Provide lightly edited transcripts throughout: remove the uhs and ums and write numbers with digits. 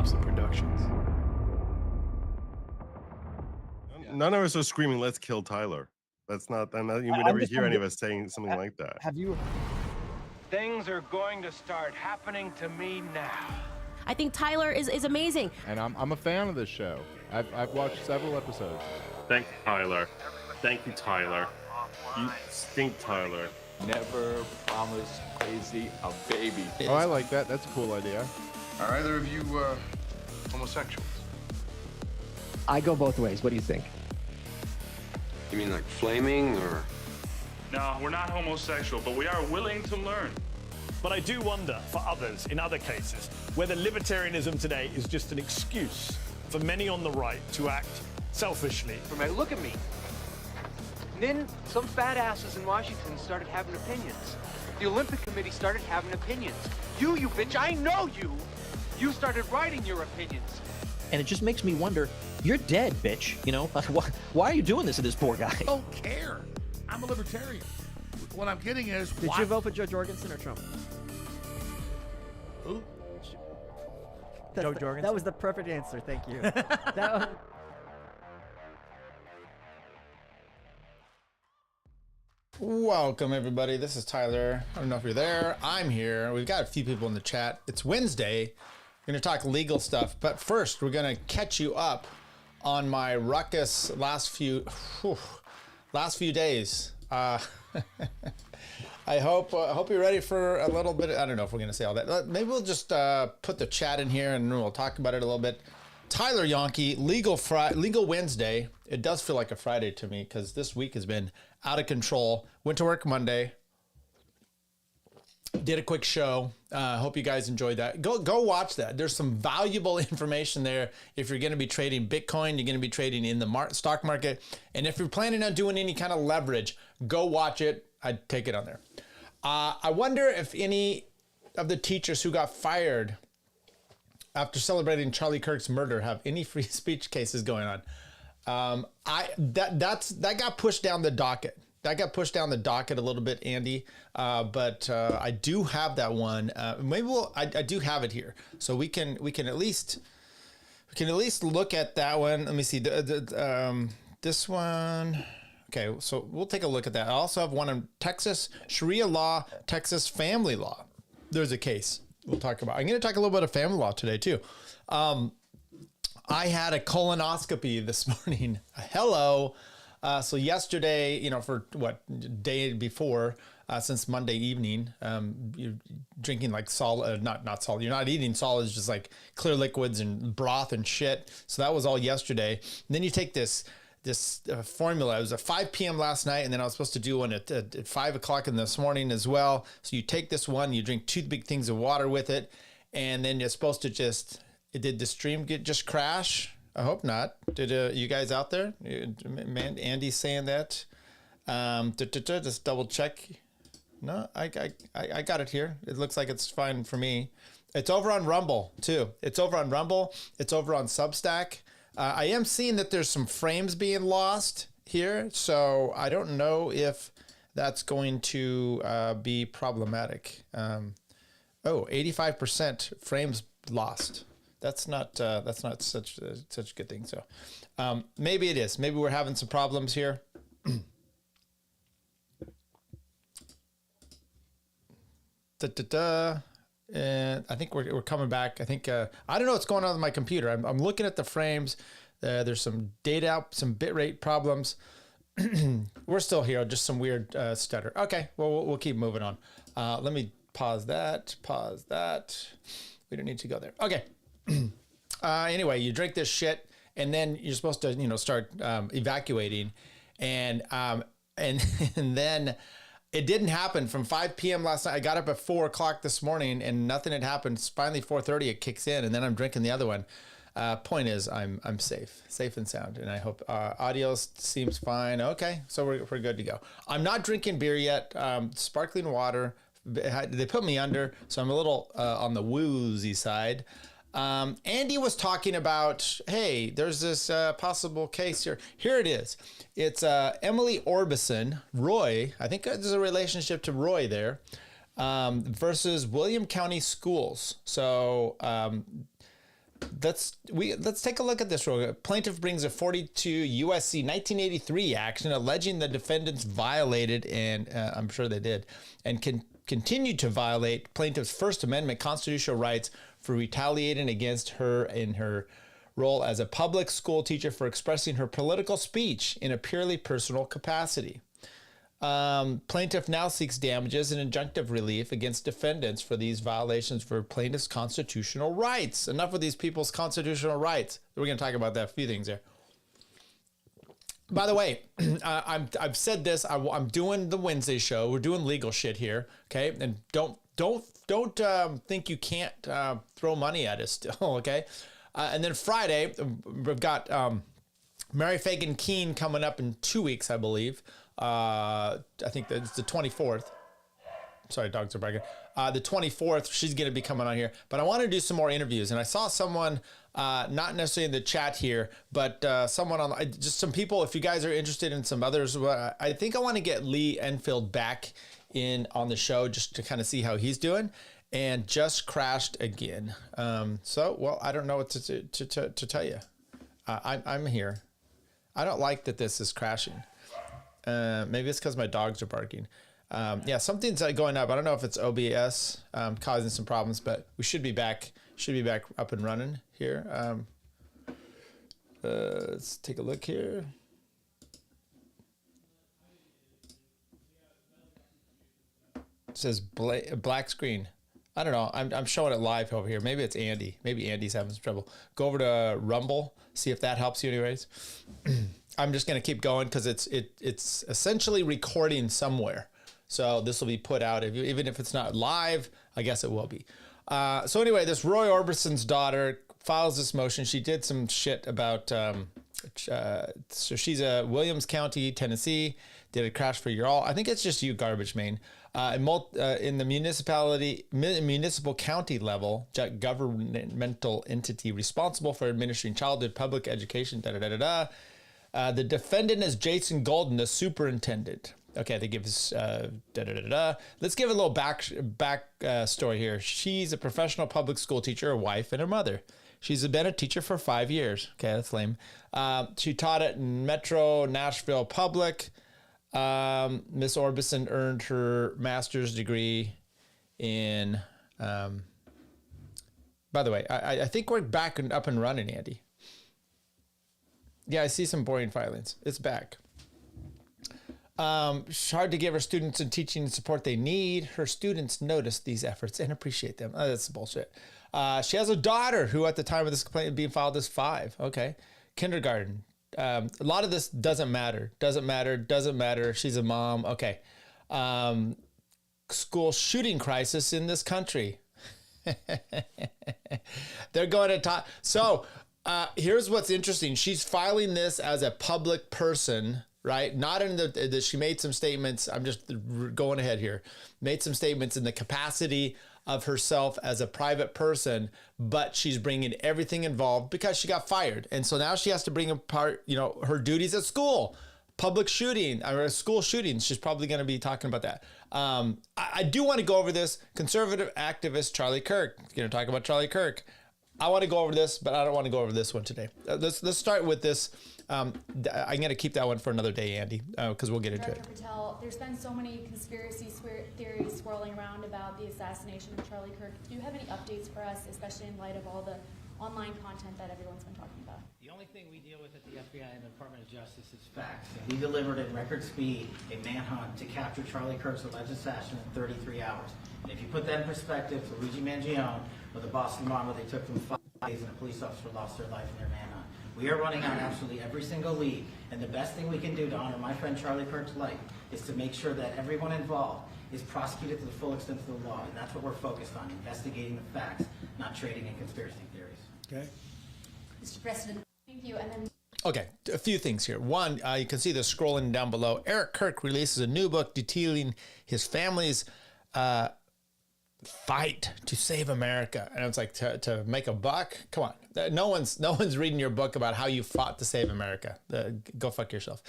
types of productions. None of us are screaming, "Let's kill Tyler." That's not. You would never hear any of us saying something like that. Have you? Things are going to start happening to me now. I think Tyler is amazing. And I'm a fan of this show. I've watched several episodes. Thank you, Tyler. Thank you, Tyler. You stink, Tyler. Never promise crazy a baby. Oh, I like that. That's a cool idea. Are either of you homosexuals? I go both ways. What do you think? You mean like flaming or? No, we're not homosexual, but we are willing to learn. But I do wonder, for others, in other cases, whether libertarianism today is just an excuse for many on the right to act selfishly. Look at me. And then some fat asses in Washington started having opinions. The Olympic Committee started having opinions. You bitch, I know you. You started writing your opinions. And it just makes me wonder, you're dead, bitch. You know, why are you doing this to this poor guy? I don't care. I'm a libertarian. What I'm getting is, Did you vote for Joe Jorgensen or Trump? Who? Joe Jorgensen. That was the perfect answer. Thank you. Welcome, everybody. This is Tyler. I don't know if you're there. I'm here. We've got a few people in the chat. It's Wednesday. We're going to talk legal stuff. But first, we're going to catch you up on my ruckus last few days. I hope you're ready for a little bit. I don't know if we're going to say all that. Maybe we'll just put the chat in here and we'll talk about it a little bit. Tyler Yonke, Legal Wednesday. It does feel like a Friday to me because this week has been out of control. Went to work Monday. Did a quick show. Hope you guys enjoyed that. Go watch that. There's some valuable information there. If you're going to be trading Bitcoin, you're going to be trading in the stock market. And if you're planning on doing any kind of leverage, go watch it. I'd take it on there. I wonder if any of the teachers who got fired after celebrating Charlie Kirk's murder have any free speech cases going on. That got pushed down the docket. That got pushed down the docket a little bit, Andy. But I do have that one. Maybe I do have it here, so we can at least look at that one. Let me see this one. Okay, so we'll take a look at that. I also have one on Texas Sharia law, Texas family law. There's a case we'll talk about. I'm going to talk a little bit of family law today too. I had a colonoscopy this morning. Hello. So yesterday, for day before, since Monday evening, you're drinking like solid, not solid. You're not eating solids, just like clear liquids and broth and shit. So that was all yesterday. And then you take this formula. It was at 5 p.m. last night, and then I was supposed to do one at 5 o'clock in this morning as well. So you take this one, you drink 2 big things of water with it, and then you're supposed to did the stream just crash? I hope not. Did you guys out there? Andy's saying that. Just double check. No, I got it here. It looks like it's fine for me. It's over on Rumble too. It's over on Rumble. It's over on Substack. I am seeing that there's some frames being lost here, so I don't know if that's going to be problematic. 85% frames lost. That's not such a good thing. So maybe it is. Maybe we're having some problems here. And I think we're coming back. I think I don't know what's going on with my computer. I'm looking at the frames. There's some data out, some bitrate problems. We're still here. Just some weird stutter. Okay, well we'll keep moving on. Let me pause that. We don't need to go there. Okay. Anyway, you drink this shit, and then you're supposed to start evacuating, and then. It didn't happen from 5 p.m. last night. I got up at 4 o'clock this morning and nothing had happened. Finally, 4:30 it kicks in, and then I'm drinking the other one. Point is, I'm safe and sound, and I hope audio seems fine. Okay, so we're good to go. I'm not drinking beer yet. Sparkling water. They put me under, so I'm a little on the woozy side. Andy was talking about, hey, there's this possible case here. Here it is. It's Emily Orbison, Roy. I think there's a relationship to Roy there, versus William County Schools. So let's take a look at this real quick. Plaintiff brings a 42 USC 1983 action alleging the defendants violated, and I'm sure they did, and continued to violate plaintiff's First Amendment constitutional rights for retaliating against her in her role as a public school teacher for expressing her political speech in a purely personal capacity. Plaintiff now seeks damages and injunctive relief against defendants for these violations for plaintiff's constitutional rights. Enough of these people's constitutional rights. We're going to talk about that, a few things there. By the way, I've said this. I'm doing the Wednesday show. We're doing legal shit here, okay? And don't think you can't throw money at us still, okay? And then Friday, we've got Mary Fagan Keene coming up in 2 weeks, I believe. I think it's the 24th. Sorry, dogs are barking. The 24th, she's going to be coming on here. But I want to do some more interviews. And I saw someone, not necessarily in the chat here, but someone on, just some people, if you guys are interested in some others, I think I want to get Lee Enfield back in on the show just to kind of see how he's doing. And just crashed again. Well, I don't know what to tell you. I'm here. I don't like that this is crashing. Maybe it's because my dogs are barking. Yeah, something's going up. I don't know if it's OBS causing some problems, but we should be back. Should be back up and running here. Let's take a look here. It says black screen. I don't know. I'm showing it live over here. Maybe it's Andy. Maybe Andy's having some trouble. Go over to Rumble. See if that helps you anyways. I'm just going to keep going because it's essentially recording somewhere. So this will be put out. Even if it's not live, I guess it will be. So anyway, this Roy Orbison's daughter files this motion. She did some shit about, so she's a Williams County, Tennessee. Did a crash for your all. I think it's just you, garbage main. In the municipal county level, governmental entity responsible for administering childhood public education, the defendant is Jason Golden, the superintendent. Okay, they give us Let's give a little back story here. She's a professional public school teacher, a wife, and a mother. She's been a teacher for 5 years. Okay, that's lame. She taught at Metro Nashville Public. Miss Orbison earned her master's degree in, by the way, I think we're back and up and running, Andy. Yeah, I see some boring filings. It's back. It's hard to give her students and teaching the support they need. Her students notice these efforts and appreciate them. Oh, that's bullshit. She has a daughter who at the time of this complaint being filed is 5. Okay. Kindergarten. A lot of this doesn't matter. Doesn't matter. She's a mom. Okay. School shooting crisis in this country. They're going to talk. So here's what's interesting. She's filing this as a public person, right? Not in the she made some statements. I'm just going ahead here. Made some statements in the capacity of herself as a private person, but she's bringing everything involved because she got fired. And so now she has to bring apart, her duties at school, public shooting, or school shootings. She's probably going to be talking about that. I do want to go over this. Conservative activist Charlie Kirk. Going to talk about Charlie Kirk. I want to go over this, but I don't want to go over this one today. Let's start with this. I'm going to keep that one for another day, Andy, because we'll get into it. Patel, there's been so many conspiracy theories swirling around about the assassination of Charlie Kirk. Do you have any updates for us, especially in light of all the online content that everyone's been talking about? The only thing we deal with at the FBI and the Department of Justice is facts. And we delivered at record speed a manhunt to capture Charlie Kirk's alleged assassin in 33 hours. And if you put that in perspective, Luigi Mangione or the Boston bomb, where they took them 5 days and a police officer lost their life in their manhunt. We are running on absolutely every single lead, and the best thing we can do to honor my friend Charlie Kirk's life is to make sure that everyone involved is prosecuted to the full extent of the law, and that's what we're focused on, investigating the facts, not trading in conspiracy theories. Okay. Mr. President, thank you. And then. Okay, a few things here. One, you can see this scrolling down below. Eric Kirk releases a new book detailing his family's fight to save America. And I was like, to make a buck? Come on. No one's reading your book about how you fought to save America. Go fuck yourself.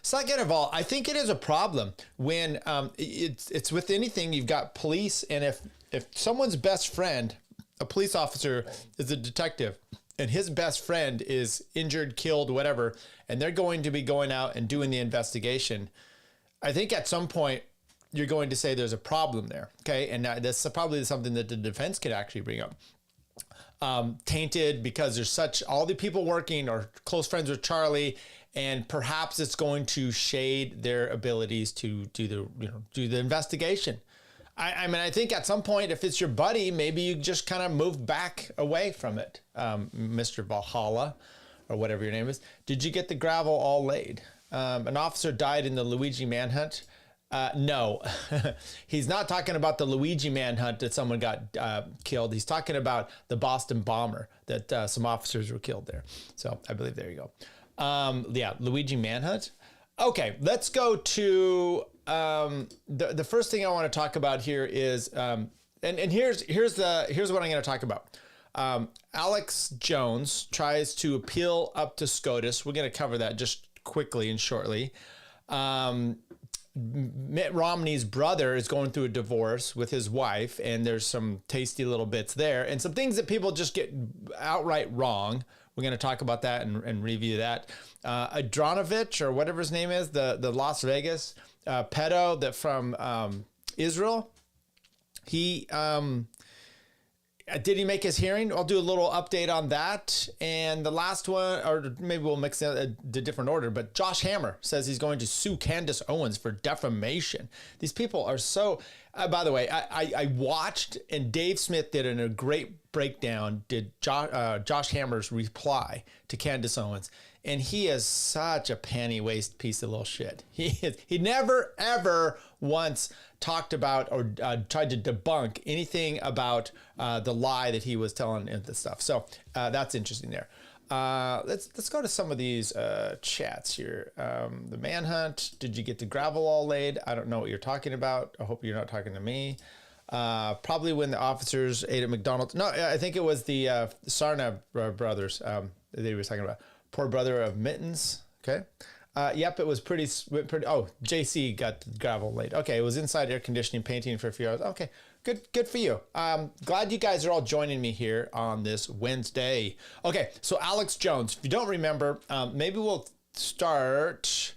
Second of all, I think it is a problem when it's with anything. You've got police, and if someone's best friend a police officer is a detective and his best friend is injured, killed, whatever, and they're going to be going out and doing the investigation, I think at some point you're going to say there's a problem there, okay? And that's probably something that the defense could actually bring up. Tainted because there's all the people working are close friends with Charlie, and perhaps it's going to shade their abilities to do the investigation. I mean, I think at some point, if it's your buddy, maybe you just kind of move back away from it. Mr. Valhalla, or whatever your name is. Did you get the gravel all laid? An officer died in the Luigi manhunt. No, he's not talking about the Luigi manhunt that someone got killed. He's talking about the Boston bomber that some officers were killed there. So I believe there you go. Yeah, Luigi manhunt. Okay, let's go to the first thing I want to talk about here is and here's what I'm going to talk about. Alex Jones tries to appeal up to SCOTUS. We're going to cover that just quickly and shortly. Mitt Romney's brother is going through a divorce with his wife, and there's some tasty little bits there and some things that people just get outright wrong. We're going to talk about that and review that. Adronovich, or whatever his name is, the Las Vegas pedo that from Israel, he did he make his hearing? I'll do a little update on that. And the last one, or maybe we'll mix it the different order, but Josh Hammer says he's going to sue Candace Owens for defamation. These people are so, by the way, I watched, and Dave Smith did in a great breakdown, did Josh Hammer's reply to Candace Owens. And he is such a panty waist piece of little shit. He never, ever once talked about or tried to debunk anything about the lie that he was telling and the stuff. So that's interesting there. Let's go to some of these chats here. The manhunt. Did you get the gravel all laid? I don't know what you're talking about. I hope you're not talking to me. Probably when the officers ate at McDonald's. No, I think it was the Sarna brothers that he was talking about. Poor brother of Mittens. Okay. Yep, it was pretty. Oh, JC got the gravel laid. Okay, it was inside air conditioning, painting for a few hours. Okay, good for you. Glad you guys are all joining me here on this Wednesday. Okay, so Alex Jones, if you don't remember, maybe we'll start.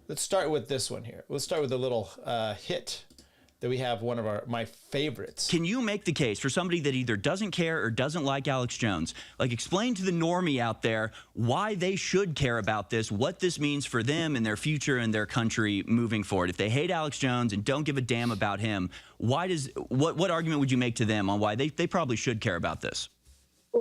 Let's start with this one here. We'll start with a little hit that we have, one of my favorites. Can you make the case for somebody that either doesn't care or doesn't like Alex Jones? Like, explain to the normie out there why they should care about this, what this means for them and their future and their country moving forward. If they hate Alex Jones and don't give a damn about him, what argument would you make to them on why they probably should care about this?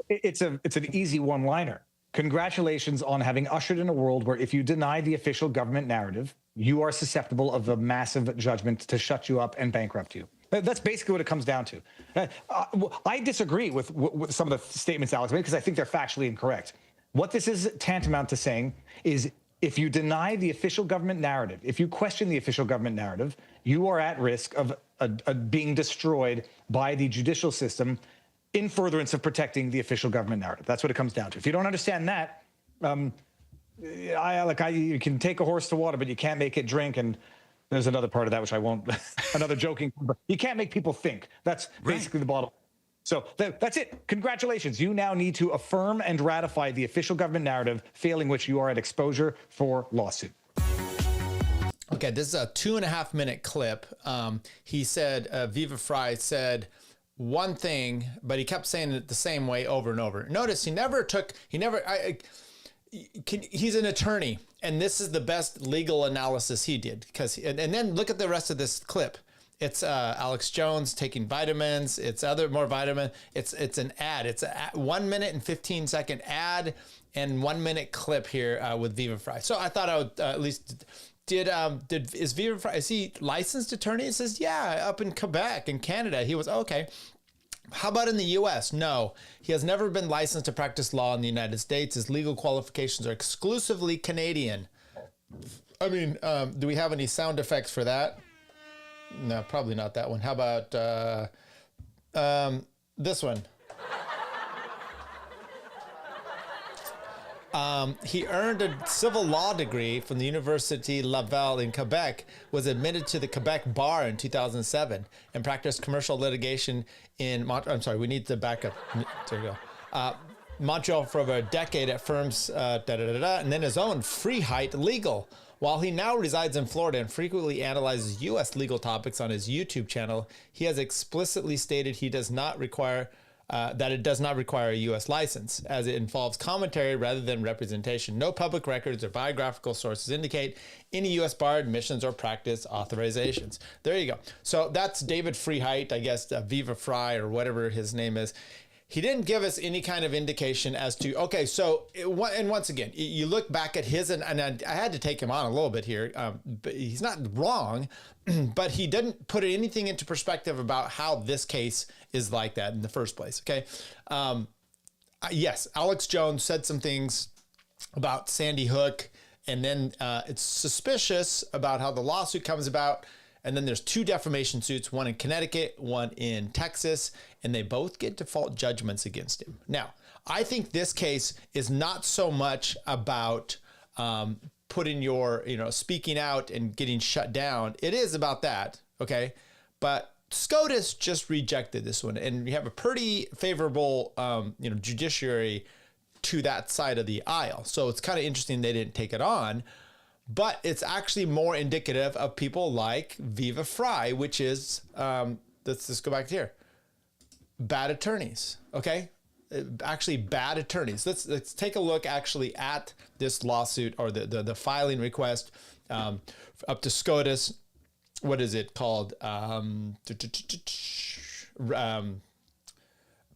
It's an easy one-liner. Congratulations on having ushered in a world where if you deny the official government narrative, you are susceptible of a massive judgment to shut you up and bankrupt you. That's basically what it comes down to. I disagree with some of the statements Alex made because I think they're factually incorrect. What this is tantamount to saying is if you deny the official government narrative, if you question the official government narrative, you are at risk of being destroyed by the judicial system in furtherance of protecting the official government narrative. That's what it comes down to. If you don't understand that, you can take a horse to water, but you can't make it drink. And there's another part of that, which I won't, another joking, but you can't make people think. That's basically the bottom. So that's it. Congratulations. You now need to affirm and ratify the official government narrative, failing which you are at exposure for lawsuit. Okay, this is a 2.5 minute clip. He said, Viva Frei said one thing, but he kept saying it the same way over and over. Notice he's an attorney, and this is the best legal analysis he did. And then look at the rest of this clip. It's Alex Jones taking vitamins. It's more vitamin. It's an ad. It's a 1 minute and 15 second ad and 1 minute clip here with Viva Frei. So I thought I would at least is Viva Frei, is he licensed attorney? It says, yeah, up in Quebec in Canada. He was, okay. How about in the U.S.? No, he has never been licensed to practice law in the United States. His legal qualifications are exclusively Canadian. I mean, do we have any sound effects for that? No, probably not that one. How about this one? He earned a civil law degree from the Université Laval in Quebec, was admitted to the Quebec bar in 2007, and practiced commercial litigation in we need to back up. There you go. Montreal for over a decade at firms, and then his own Freeheit Legal. While he now resides in Florida and frequently analyzes U.S. legal topics on his YouTube channel, he has explicitly stated he does not require that it does not require a U.S. license, as it involves commentary rather than representation. No public records or biographical sources indicate any U.S. bar admissions or practice authorizations. There you go. So that's David Freeheit, I guess, Viva Fry or whatever his name is. He didn't give us any kind of indication as to, okay, so, and once again, you look back at his, and I had to take him on a little bit here, but he's not wrong, but he didn't put anything into perspective about how this case is like that in the first place, okay? Yes, Alex Jones said some things about Sandy Hook, and then it's suspicious about how the lawsuit comes about. And then there's 2 defamation suits, one in Connecticut, one in Texas, and they both get default judgments against him. Now, I think this case is not so much about putting your, speaking out and getting shut down. It is about that, okay? But SCOTUS just rejected this one, and you have a pretty favorable, judiciary to that side of the aisle. So it's kind of interesting they didn't take it on. But it's actually more indicative of people like Viva Fry, which is, let's just go back to here, bad attorneys, okay? Actually bad attorneys. Let's take a look actually at this lawsuit or the filing request up to SCOTUS. What is it called?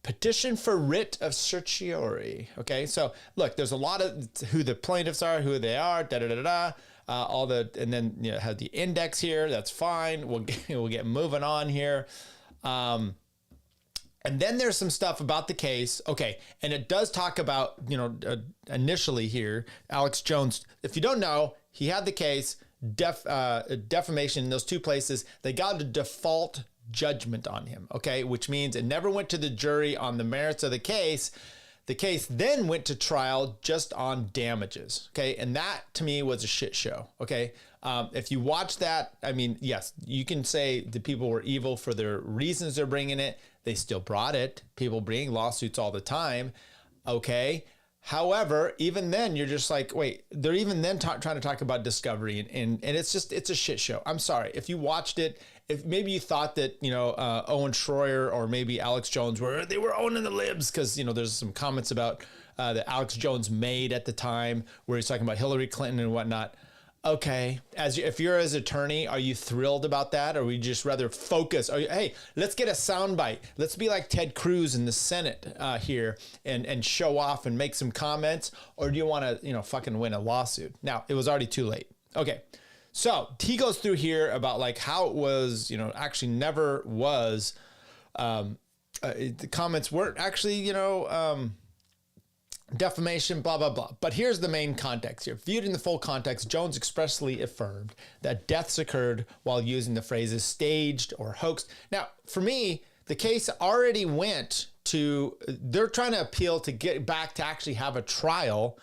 Petition for writ of certiorari. Okay, so look, there's a lot of who the plaintiffs are, who they are, and then have the index here. That's fine. We'll get moving on here. And then there's some stuff about the case. Okay, and it does talk about initially here, Alex Jones. If you don't know, he had the case defamation in those 2 places. They got a default judgment on him, okay, which means it never went to the jury on the merits of the case. The case then went to trial just on damages, okay, and that to me was a shit show, okay. If you watch that, I mean, yes, you can say the people were evil for their reasons they're bringing it. They still brought it. People bring lawsuits all the time, okay. However, even then, you're just like, wait, they're even then trying to talk about discovery, and it's a shit show. I'm sorry. If you watched it, if maybe you thought that, Owen Schroyer or maybe Alex Jones they were owning the libs, because, there's some comments about that Alex Jones made at the time where he's talking about Hillary Clinton and whatnot. Okay, if you're his attorney, are you thrilled about that? Or we just rather focus? Hey, let's get a soundbite. Let's be like Ted Cruz in the Senate here and show off and make some comments. Or do you want to, fucking win a lawsuit? Now, it was already too late. Okay, so he goes through here about like how it was, actually never was. The comments weren't actually, defamation, blah, blah, blah. But here's the main context here. Viewed in the full context, Jones expressly affirmed that deaths occurred while using the phrases staged or hoaxed. Now, for me, the case already went to, they're trying to appeal to get back to actually have a trial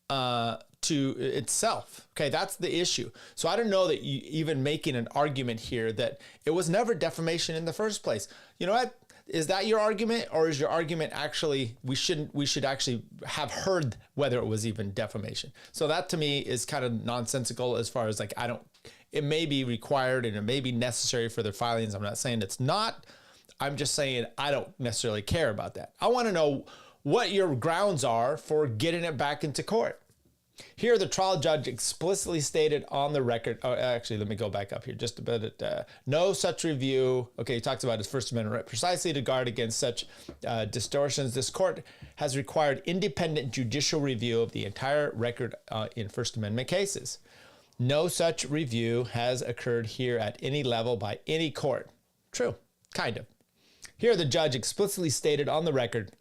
to itself. Okay, that's the issue. So I don't know that you even making an argument here that it was never defamation in the first place. You know what? Is that your argument, or is your argument actually we should actually have heard whether it was even defamation? So that to me is kind of nonsensical as far as like it may be required and it may be necessary for their filings. I'm not saying it's not. I'm just saying I don't necessarily care about that. I want to know what your grounds are for getting it back into court. Here, the trial judge explicitly stated on the record, actually, let me go back up here just a bit. No such review. Okay, he talks about his First Amendment right precisely to guard against such distortions. This court has required independent judicial review of the entire record in First Amendment cases. No such review has occurred here at any level by any court. True, kind of. Here, the judge explicitly stated on the record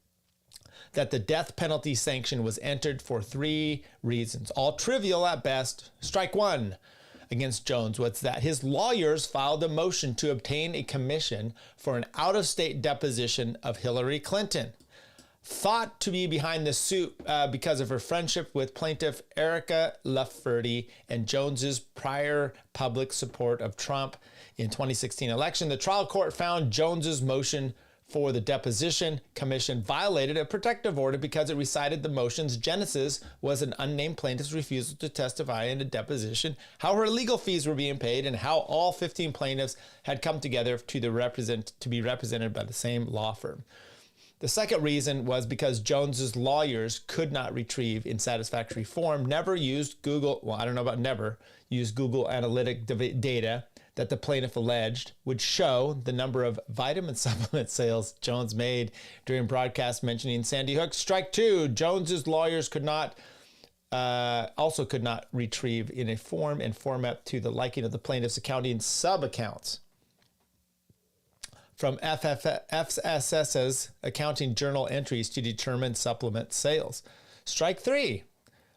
that the death penalty sanction was entered for 3 reasons, all trivial at best. Strike 1 against Jones. What's that? His lawyers filed a motion to obtain a commission for an out-of-state deposition of Hillary Clinton. thought to be behind the suit because of her friendship with plaintiff Erica Lafferty and Jones's prior public support of Trump in 2016 election. The trial court found Jones's motion for the deposition commission violated a protective order because it recited the motion's genesis was an unnamed plaintiff's refusal to testify in a deposition, how her legal fees were being paid, and how all 15 plaintiffs had come together to be represented by the same law firm. The second reason was because Jones's lawyers could not retrieve in satisfactory form, never used Google, well, I don't know about never, used Google Analytic data that the plaintiff alleged would show the number of vitamin supplement sales Jones made during broadcasts mentioning Sandy Hook. Strike two, Jones's lawyers could not retrieve in a form and format to the liking of the plaintiff's accounting sub-accounts from FSS's accounting journal entries to determine supplement sales. Strike three,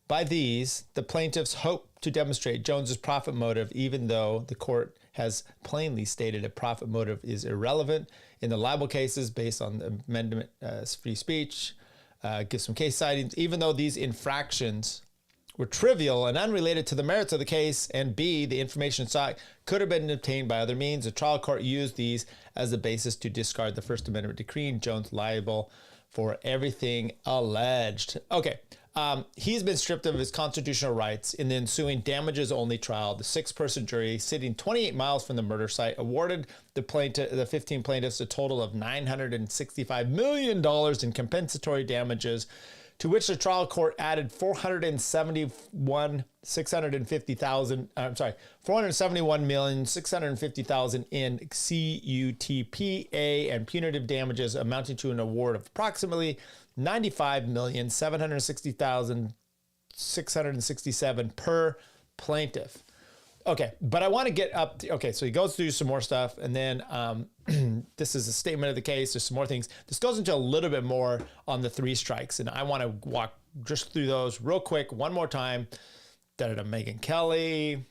by these, the plaintiffs hope to demonstrate Jones's profit motive, even though the court has plainly stated a profit motive is irrelevant in the libel cases based on the amendment free speech. Give some case sightings, even though these infractions were trivial and unrelated to the merits of the case, and B, the information sought could have been obtained by other means. The trial court used these as the basis to discard the First Amendment decreeing Jones liable for everything alleged. Okay. He's been stripped of his constitutional rights in the ensuing damages-only trial. The 6-person jury, sitting 28 miles from the murder site, awarded the 15 plaintiffs a total of $965 million in compensatory damages, to which the trial court added $471,650,000 in CUTPA and punitive damages, amounting to an award of approximately $95,760,667 per plaintiff. Okay, but I want to get up to, okay, so he goes through some more stuff, and then this is a statement of the case. There's some more things. This goes into a little bit more on the 3 strikes, and I want to walk just through those real quick one more time. Megyn Kelly,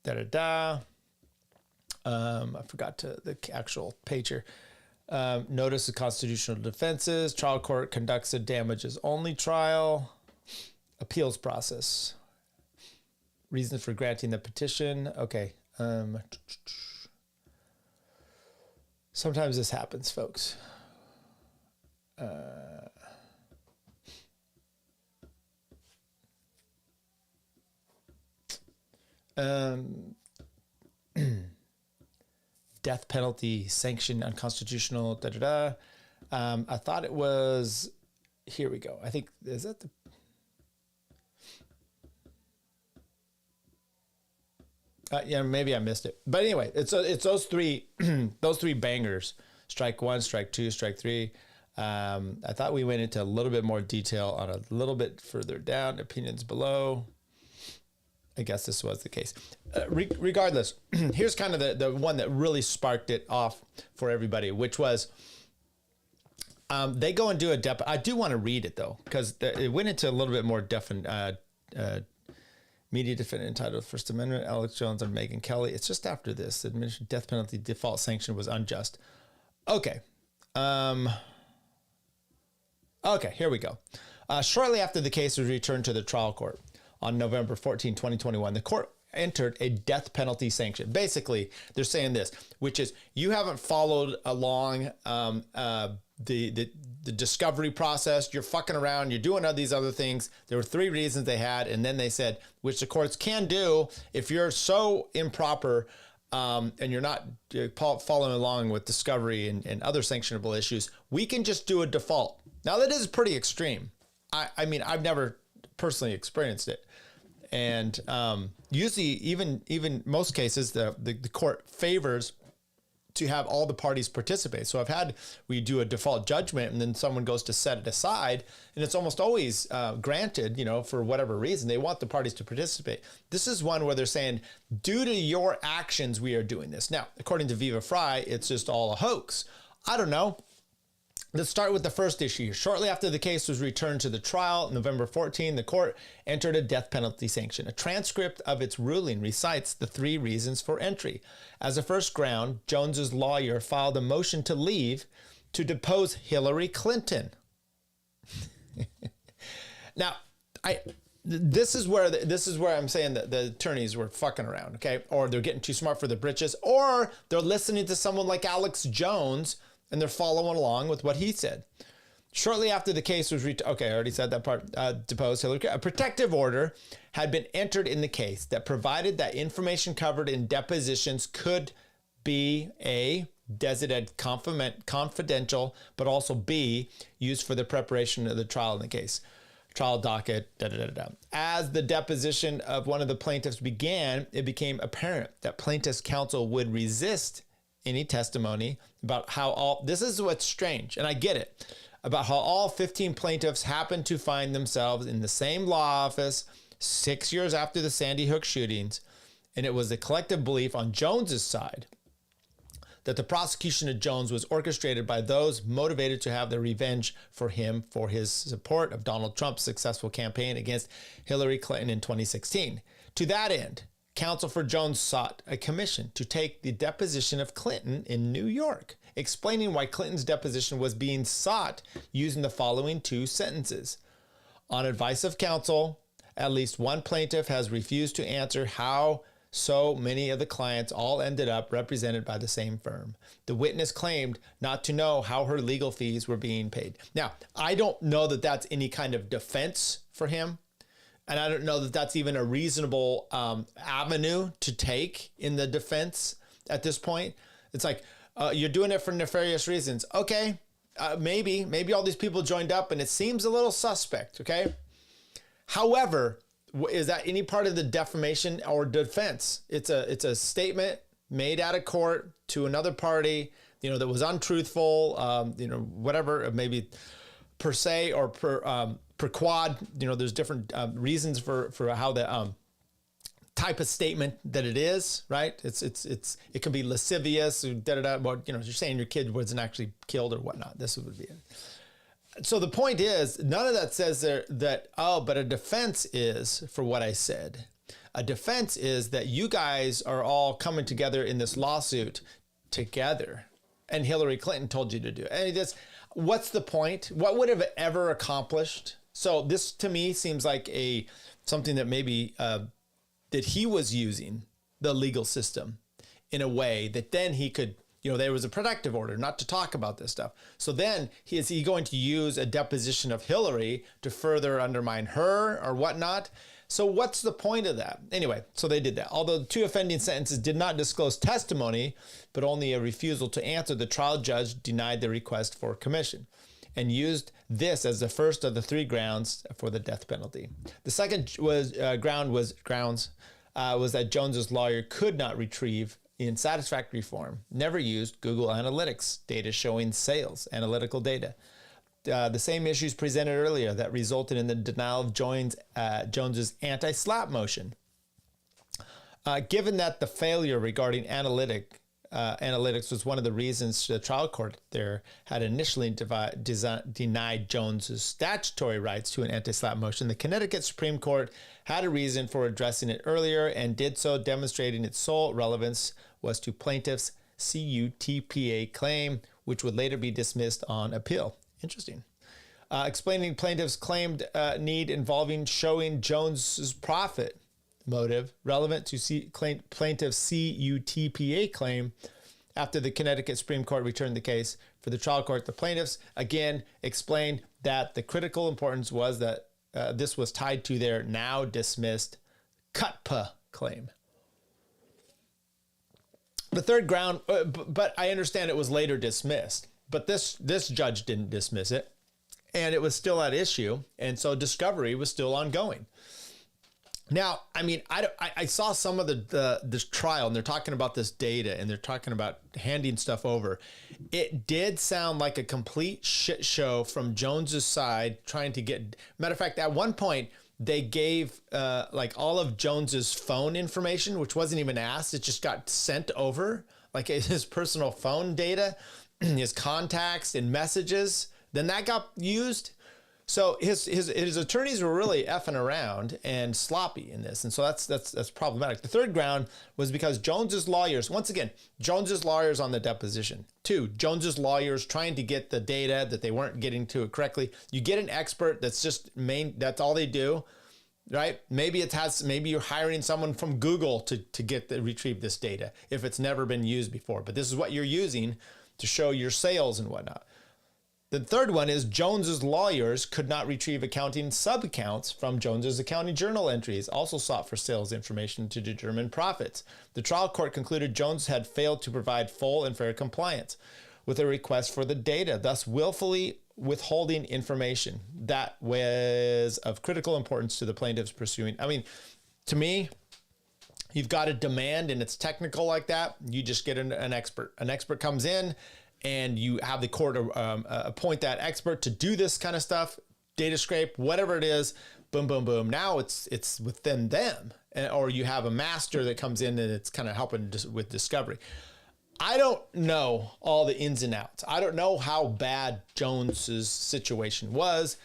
I forgot the actual page here. Notice of constitutional defenses. Trial court conducts a damages only trial. Appeals process. Reasons for granting the petition. Okay. Sometimes this happens, folks. Death penalty sanction unconstitutional. I thought it was. Here we go. I think is that the. Yeah, maybe I missed it. But anyway, it's those three bangers. Strike 1, strike 2, strike 3. I thought we went into a little bit more detail on a little bit further down. Opinions below. I guess this was the case. Regardless, here's kind of the one that really sparked it off for everybody, which was they go and do a I do want to read it though, because it went into a little bit more media defendant entitled First Amendment, Alex Jones and Megyn Kelly. It's just after this. The administered death penalty default sanction was unjust. Okay. Okay, here we go. Shortly after the case was returned to the trial court on November 14, 2021, the court entered a death penalty sanction. Basically, they're saying this, which is you haven't followed along the discovery process. You're fucking around. You're doing all these other things. There were 3 reasons they had, and then they said, which the courts can do if you're so improper and you're not following along with discovery and other sanctionable issues, we can just do a default. Now, that is pretty extreme. I mean, I've never personally experienced it. And usually, even most cases, the court favors to have all the parties participate. So we do a default judgment and then someone goes to set it aside, and it's almost always granted, for whatever reason. They want the parties to participate. This is one where they're saying, due to your actions, we are doing this. Now, according to Viva Frei, it's just all a hoax. I don't know. Let's start with the first issue. Shortly after the case was returned to the trial, November 14, the court entered a death penalty sanction. A transcript of its ruling recites the 3 reasons for entry. As a first ground, Jones's lawyer filed a motion to leave to depose Hillary Clinton. Now, this is where I'm saying that the attorneys were fucking around, okay? Or they're getting too smart for their britches, or they're listening to someone like Alex Jones and they're following along with what he said. Shortly after the case was okay, I already said that part, deposed Hillary, a protective order had been entered in the case that provided that information covered in depositions could be A, designated confidential, but also B, used for the preparation of the trial in the case. Trial docket, As the deposition of one of the plaintiffs began, it became apparent that plaintiff's counsel would resist any testimony about how this is what's strange, and I get it, about how all 15 plaintiffs happened to find themselves in the same law office 6 years after the Sandy Hook shootings, and it was the collective belief on Jones's side that the prosecution of Jones was orchestrated by those motivated to have their revenge for him for his support of Donald Trump's successful campaign against Hillary Clinton in 2016. To that end, counsel for Jones sought a commission to take the deposition of Clinton in New York, explaining why Clinton's deposition was being sought using the following two sentences. On advice of counsel, at least one plaintiff has refused to answer how so many of the clients all ended up represented by the same firm. The witness claimed not to know how her legal fees were being paid. Now, I don't know that that's any kind of defense for him. And I don't know that that's even a reasonable avenue to take in the defense at this point. It's like, you're doing it for nefarious reasons. Okay, maybe all these people joined up and it seems a little suspect, okay? However, is that any part of the defamation or defense? It's a statement made out of court to another party, that was untruthful, whatever, maybe per se or per quad. There's different reasons for how the type of statement that it is, right? It can be lascivious, but you're saying your kid wasn't actually killed or whatnot. This would be it. So the point is, none of that says there that, but a defense is for what I said. A defense is that you guys are all coming together in this lawsuit together, and Hillary Clinton told you to do it. And what's the point? What would have it ever accomplished? So this to me seems like something that maybe that he was using the legal system in a way that then he could, there was a protective order not to talk about this stuff. So then is he going to use a deposition of Hillary to further undermine her or whatnot? So what's the point of that? Anyway, so they did that. Although the two offending sentences did not disclose testimony, but only a refusal to answer, the trial judge denied the request for commission and used this as the first of the three grounds for the death penalty. The second grounds was that Jones's lawyer could not retrieve in satisfactory form, never used Google Analytics data showing sales, analytical data. The same issues presented earlier that resulted in the denial of Jones's anti-SLAPP motion. Given that the failure regarding analytics was one of the reasons the trial court there had initially denied Jones's statutory rights to an anti-SLAPP motion, the Connecticut Supreme Court had a reason for addressing it earlier and did so, demonstrating its sole relevance was to plaintiff's CUTPA claim, which would later be dismissed on appeal. Interesting. Explaining plaintiff's claimed need involving showing Jones's profit motive relevant to plaintiff's CUTPA claim. After the Connecticut Supreme Court returned the case for the trial court, the plaintiffs again explained that the critical importance was that this was tied to their now dismissed CUTPA claim. The third ground, but I understand it was later dismissed, but this judge didn't dismiss it, and it was still at issue, and so discovery was still ongoing. Now, I mean, I saw some of this trial, and they're talking about this data, and they're talking about handing stuff over. It did sound like a complete shit show from Jones's side, trying to get. Matter of fact, at one point they gave like all of Jones's phone information, which wasn't even asked. It just got sent over, like his personal phone data, his contacts and messages. Then that got used. So his attorneys were really effing around and sloppy in this, and so that's problematic. The third ground was because Jones's lawyers, once again, Jones's lawyers on the deposition. 2, Jones's lawyers trying to get the data that they weren't getting to it correctly. You get an expert that's that's all they do, right? Maybe you're hiring someone from Google to retrieve this data if it's never been used before, but this is what you're using to show your sales and whatnot. The third one is Jones's lawyers could not retrieve accounting sub-accounts from Jones's accounting journal entries, also sought for sales information to determine profits. The trial court concluded Jones had failed to provide full and fair compliance with a request for the data, thus willfully withholding information that was of critical importance to the plaintiffs pursuing. I mean, to me, you've got a demand and it's technical like that, you just get an expert. An expert comes in, and you have the court appoint that expert to do this kind of stuff, data scrape, whatever it is, boom, boom, boom. Now it's within them, or you have a master that comes in and it's kind of helping with discovery. I don't know all the ins and outs. I don't know how bad Jones's situation was.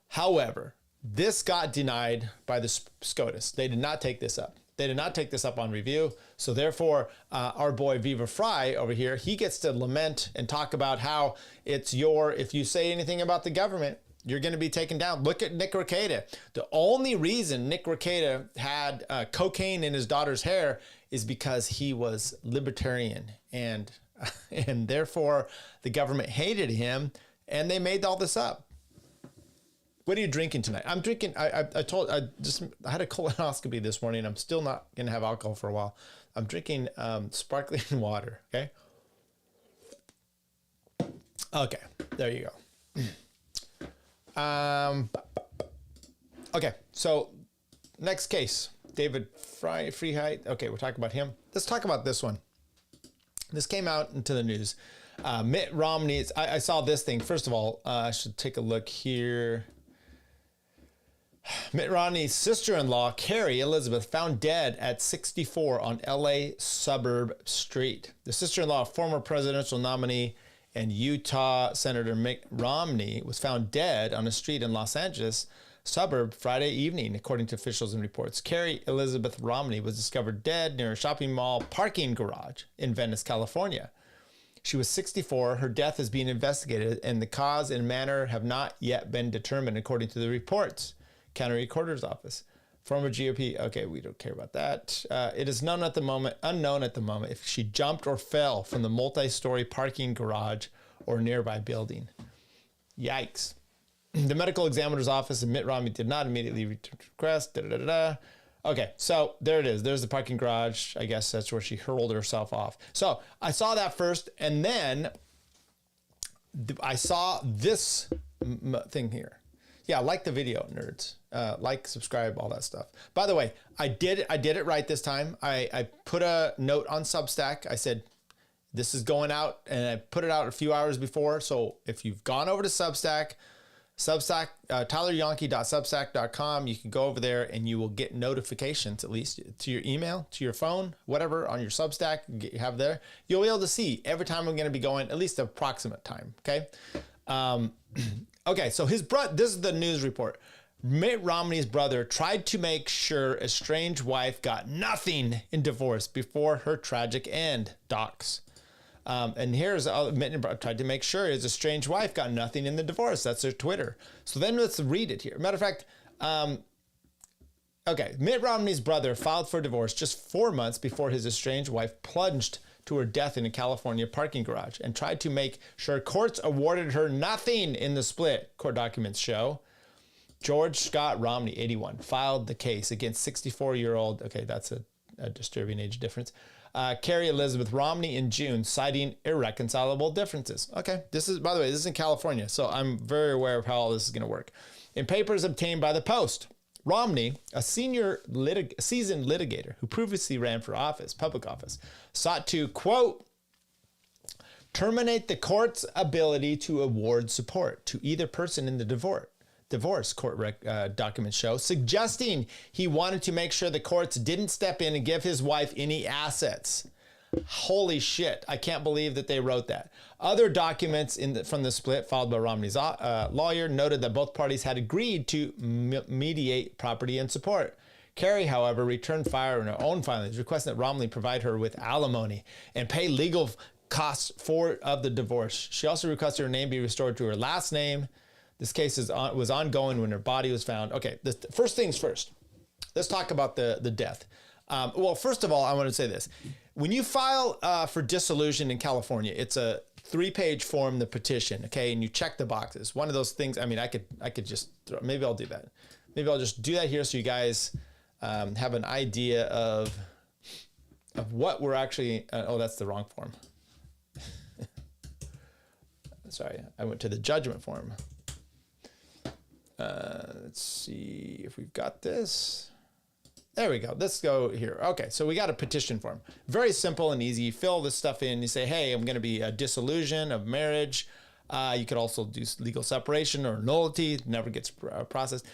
However, this got denied by the SCOTUS. They did not take this up. They did not take this up on review. So therefore, our boy Viva Fry over here, he gets to lament and talk about how if you say anything about the government, you're going to be taken down. Look at Nick Rekieta. The only reason Nick Rekieta had cocaine in his daughter's hair is because he was libertarian. And therefore, the government hated him, and they made all this up. What are you drinking tonight? I'm drinking, I had a colonoscopy this morning. I'm still not going to have alcohol for a while. I'm drinking sparkling water, okay? Okay, there you go. Okay, so next case, David Freiheit. Okay, we're talking about him. Let's talk about this one. This came out into the news. Mitt Romney, I saw this thing. First of all, I should take a look here. Mitt Romney's sister-in-law, Carrie Elizabeth, found dead at 64 on LA Suburb Street. The sister-in-law of former presidential nominee and Utah Senator Mitt Romney was found dead on a street in Los Angeles suburb Friday evening, according to officials and reports. Carrie Elizabeth Romney was discovered dead near a shopping mall parking garage in Venice, California. She was 64. Her death is being investigated, and the cause and manner have not yet been determined, according to the reports. County Recorder's Office. Former GOP, okay, we don't care about that. It is unknown at the moment if she jumped or fell from the multi-story parking garage or nearby building. Yikes. The medical examiner's office and Mitt Romney did not immediately request. Okay, so there it is. There's the parking garage. I guess that's where she hurled herself off. So I saw that first, and then I saw this thing here. Yeah, like the video, nerds. Like, subscribe, all that stuff. By the way, I did it right this time. I put a note on Substack. I said, this is going out, and I put it out a few hours before. So if you've gone over to Substack, tyleryankee.substack.com, you can go over there and you will get notifications, at least to your email, to your phone, whatever, on your Substack you have there. You'll be able to see every time I'm going to be going, at least approximate time, okay? Okay, so this is the news report. Mitt Romney's brother tried to make sure estranged wife got nothing in divorce before her tragic end, docs. And here's Mitt tried to make sure his estranged wife got nothing in the divorce. That's their Twitter. So then let's read it here. Matter of fact, okay, Mitt Romney's brother filed for divorce just 4 months before his estranged wife plunged to her death in a California parking garage and tried to make sure courts awarded her nothing in the split, court documents show. George Scott Romney, 81, filed the case against 64-year-old, okay, that's a disturbing age difference, Carrie Elizabeth Romney in June, citing irreconcilable differences. Okay, this is, by the way, this is in California, so I'm very aware of how all this is going to work. In papers obtained by the Post, Romney, a seasoned litigator who previously ran for public office, sought to, quote, terminate the court's ability to award support to either person in the divorce court documents show, suggesting he wanted to make sure the courts didn't step in and give his wife any assets. Holy shit, I can't believe that they wrote that. Other documents from the split filed by Romney's lawyer noted that both parties had agreed to mediate property and support. Kerry, however, returned fire in her own filings, requesting that Romney provide her with alimony and pay legal costs of the divorce. She also requested her name be restored to her last name. This case was ongoing when her body was found. Okay, first things first. Let's talk about the death. Well, first of all, I want to say this. When you file for dissolution in California, it's a 3-page form, the petition, okay? And you check the boxes. One of those things, I mean, I could just, maybe I'll do that. Maybe I'll just do that here so you guys have an idea of what we're actually, oh, that's the wrong form. Sorry, I went to the judgment form. Let's see if we've got this. There we go. Let's go here. Okay, so we got a petition form. Very simple and easy. You fill this stuff in. You say, hey, I'm going to be a dissolution of marriage. You could also do legal separation or nullity. Never gets processed.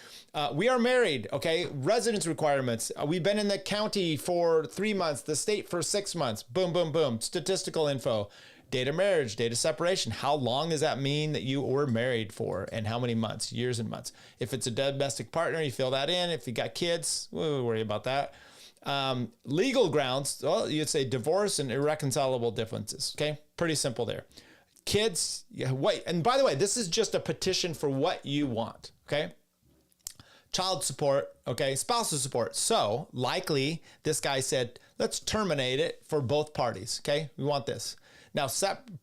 We are married, okay? Residence requirements. We've been in the county for 3 months, the state for 6 months. Boom, boom, boom. Statistical info. Date of marriage, date of separation. How long does that mean that you were married for, and how many months, years and months? If it's a domestic partner, you fill that in. If you got kids, we'll worry about that. Legal grounds, well, you'd say divorce and irreconcilable differences. Okay, pretty simple there. Kids, yeah, wait, and by the way, this is just a petition for what you want. Okay. Child support, okay, spousal support. So likely this guy said, let's terminate it for both parties. Okay, we want this. Now,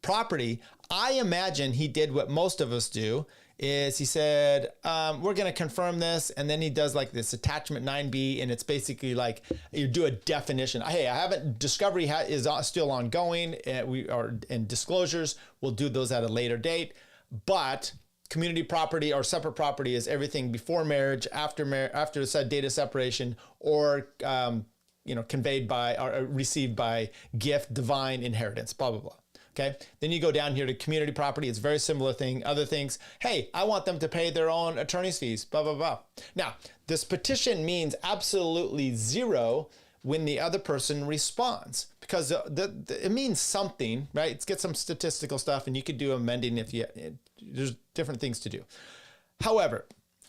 property, I imagine he did what most of us do, is he said, we're going to confirm this, and then he does like this attachment 9B, and it's basically like you do a definition. Hey, I haven't, discovery is still ongoing, and disclosures, we'll do those at a later date, but community property or separate property is everything before marriage, after said date of separation, or conveyed by or received by gift, divine inheritance, blah, blah, blah. Okay. Then you go down here to community property. It's a very similar thing. Other things. Hey, I want them to pay their own attorney's fees, blah, blah, blah. Now, this petition means absolutely zero when the other person responds, because it means something, right? It's get some statistical stuff, and you could do amending there's different things to do. However,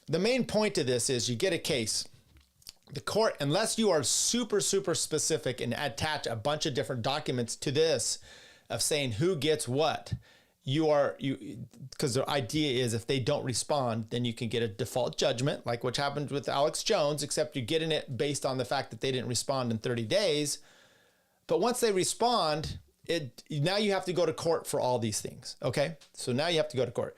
the main point of this is you get a case. The court, unless you are super, super specific and attach a bunch of different documents to this of saying who gets what, because the idea is if they don't respond, then you can get a default judgment, like what happened with Alex Jones, except you're getting it based on the fact that they didn't respond in 30 days. But once they respond, now you have to go to court for all these things, okay? So now you have to go to court.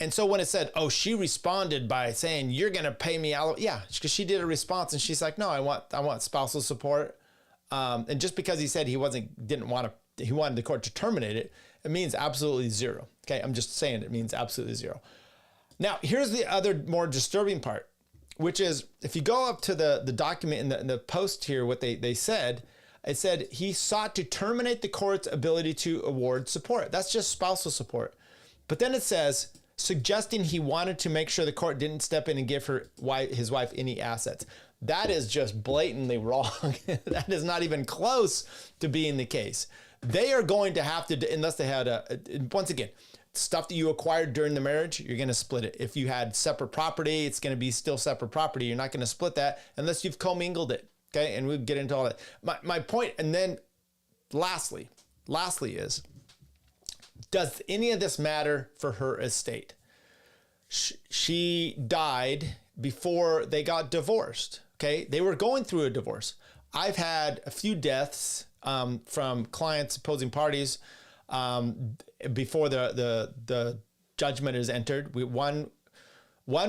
And so when it said, oh, she responded by saying, you're going to pay me out. Yeah, because she did a response, and she's like, no, I want spousal support. And just because he said he wanted the court to terminate it, it means absolutely zero. Okay, I'm just saying it means absolutely zero. Now, here's the other more disturbing part, which is if you go up to the document in the post here, what they said, it said he sought to terminate the court's ability to award support. That's just spousal support. But then it says, suggesting he wanted to make sure the court didn't step in and give his wife any assets. That is just blatantly wrong. That is not even close to being the case. They are going to have to, unless they had once again, stuff that you acquired during the marriage, you're going to split it. If you had separate property, it's going to be still separate property. You're not going to split that unless you've commingled it. Okay. And we'll get into all that. My point, and then lastly is, does any of this matter for her estate? She died before they got divorced. Okay. They were going through a divorce. I've had a few deaths from clients, opposing parties, before the judgment is entered. One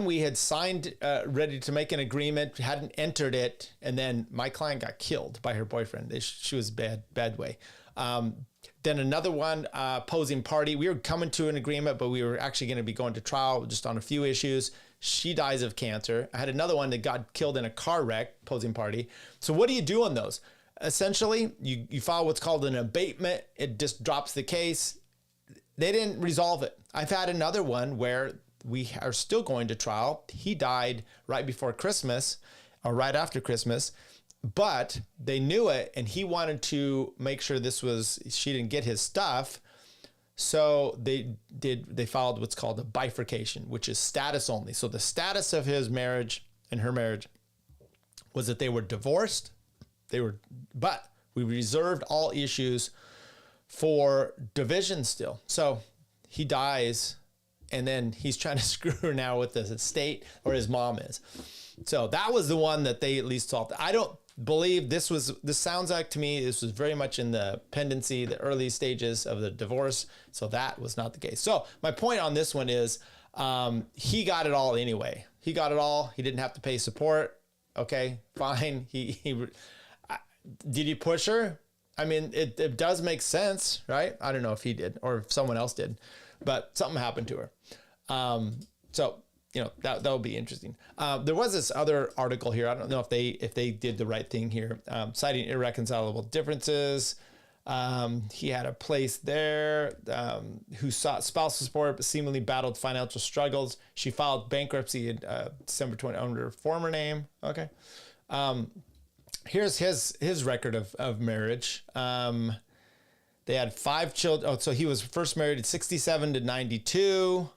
we had signed, ready to make an agreement, hadn't entered it, and then my client got killed by her boyfriend. She was bad way. Then another one, opposing party. We were coming to an agreement, but we were actually going to be going to trial just on a few issues. She dies of cancer. I had another one that got killed in a car wreck, opposing party. So what do you do on those? Essentially, you file what's called an abatement. It just drops the case. They didn't resolve it. I've had another one where we are still going to trial. He died right before Christmas, or right after Christmas. but they knew it, and he wanted to make sure she didn't get his stuff. So they filed what's called a bifurcation, which is status only. So the status of his marriage and her marriage was that they were divorced. But we reserved all issues for division still. So he dies, and then he's trying to screw her now with the estate, or his mom is. So that was the one that they at least solved. I don't believe this sounds like to me, this was very much in the pendency, the early stages of the divorce. So that was not the case. So my point on this one is he got it all anyway. He got it all. He didn't have to pay support. Okay, fine. Did he push her? I mean, it does make sense, right? I don't know if he did or if someone else did, but something happened to her. So, you know, that would be interesting. There was this other article here. I don't know if they did the right thing here, citing irreconcilable differences. He had a place there who sought spousal support but seemingly battled financial struggles. She filed bankruptcy in December 20 under her former name. Okay. Here's his record of marriage. They had 5 children. Oh, so he was first married at 67 to 92.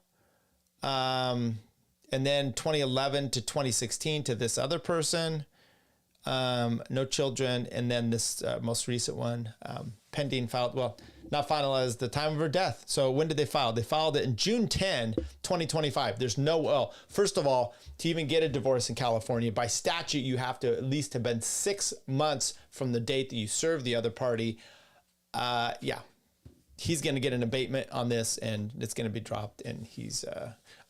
And then 2011 to 2016 to this other person. No children. And then this most recent one, pending filed, well, not finalized the time of her death. So when did they file? They filed it in June 10, 2025. There's well, first of all, to even get a divorce in California, by statute, you have to at least have been 6 months from the date that you served the other party. Yeah, he's going to get an abatement on this, and it's going to be dropped. And he's,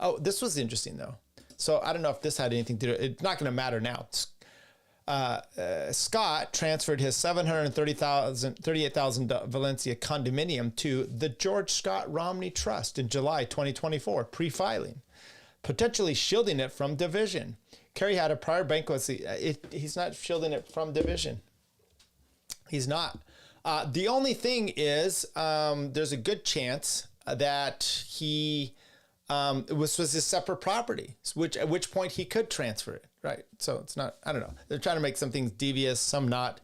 oh, this was interesting though. So I don't know if this had anything to do. It's not going to matter now. Scott transferred his $738,000 Valencia condominium to the George Scott Romney Trust in July 2024, pre-filing, potentially shielding it from division. Kerry had a prior bankruptcy. He's not shielding it from division. He's not. The only thing is, there's a good chance that he was his separate property, at which point he could transfer it, right? So it's not, I don't know. They're trying to make some things devious, some not.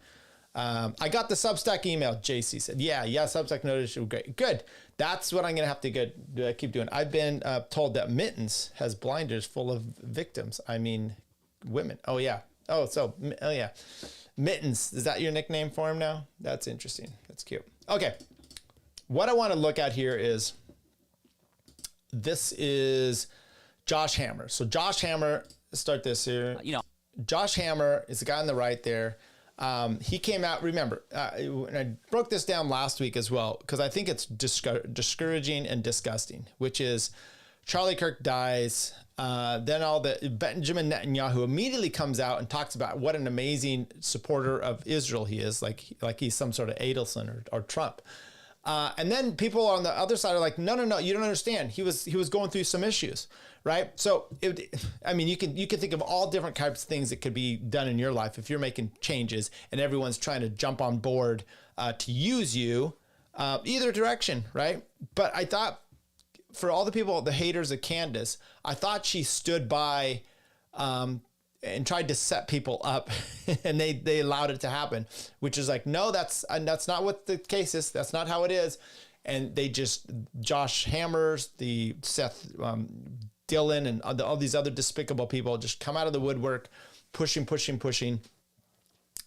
I got the Substack email, JC said. Yeah, Substack notice, great. Good. That's what I'm going to have to keep doing. I've been told that Mittens has blinders full of victims. I mean, women. Oh, yeah. Oh, yeah. Mittens, is that your nickname for him now? That's interesting. That's cute. Okay. What I want to look at here is, this is Josh Hammer. So Josh Hammer, start this here. Josh Hammer is the guy on the right there. He came out, remember, and I broke this down last week as well, because I think it's discouraging and disgusting, which is Charlie Kirk dies. Then Benjamin Netanyahu immediately comes out and talks about what an amazing supporter of Israel he is, like he's some sort of Adelson or Trump. And then people on the other side are like, no, you don't understand. He was going through some issues, right? So, I mean, you can think of all different types of things that could be done in your life if you're making changes and everyone's trying to jump on board to use you, either direction, right? But I thought, for all the people, the haters of Candace, I thought she stood by and tried to set people up, and they allowed it to happen, which is like, no, that's not what the case is. That's not how it is. And they just, Josh Hammers, the Seth Dillon, and all these other despicable people just come out of the woodwork, pushing.